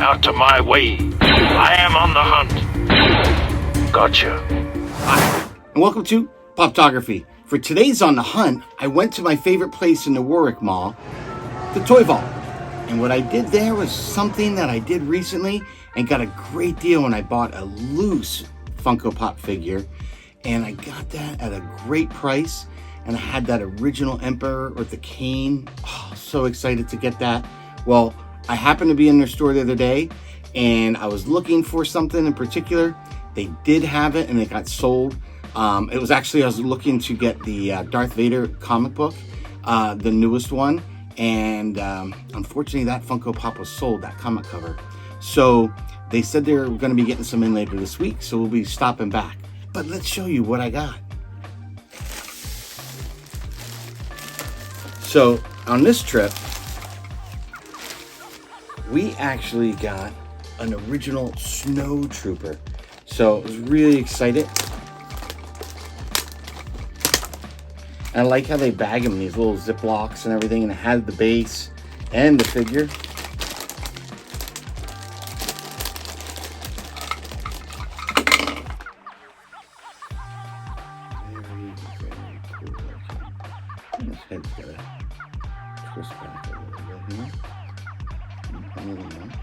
out of my way. I am on the hunt. Gotcha. Hi, and welcome to Poptography. For today's On the Hunt, I went to my favorite place in the Warwick Mall, the Toy Vault. And what I did there was something that I did recently and got a great deal when I bought a loose Funko Pop figure. And I got that at a great price. And I had that original Emperor with the cane. Oh, so excited to get that. Well, I happened to be in their store the other day and I was looking for something in particular. They did have it and it got sold. It was actually, I was looking to get the Darth Vader comic book, the newest one. And unfortunately that Funko Pop was sold, that comic cover. So they said they're gonna be getting some in later this week. So we'll be stopping back. But let's show you what I got. So on this trip, we actually got an original Snowtrooper. So I was really excited. I like how they bag them in these little Ziplocs and everything, and it had the base and the figure. Very cool. His head's got a twist back a little bit here. A little much.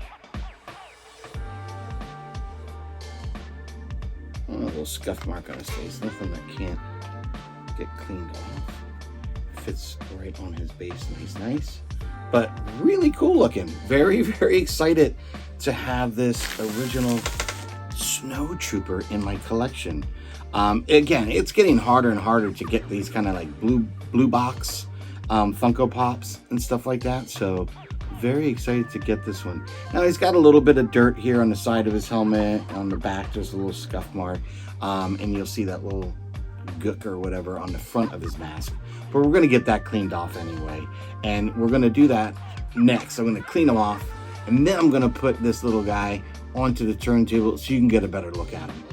A little scuff mark on his face. Nothing that can't get cleaned off. Fits right on his base, nice. But really cool looking. Very, very excited to have this original Snowtrooper in my collection. Again, it's getting harder and harder to get these kind of like blue box Funko Pops and stuff like that. So very excited to get this one. Now he's got a little bit of dirt here on the side of his helmet. On the back there's a little scuff mark, and you'll see that little gook or whatever on the front of his mask. But we're going to get that cleaned off anyway, and we're going to do that next. I'm going to clean him off, and then I'm going to put this little guy onto the turntable so you can get a better look at him.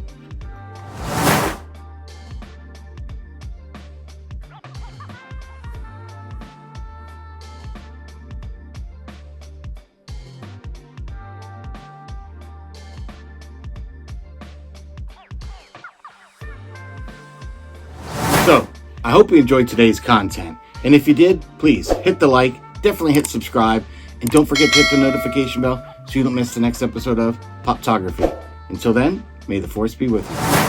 So, I hope you enjoyed today's content. And if you did, please hit the like, definitely hit subscribe, and don't forget to hit the notification bell so you don't miss the next episode of Poptography. Until then, may the force be with you.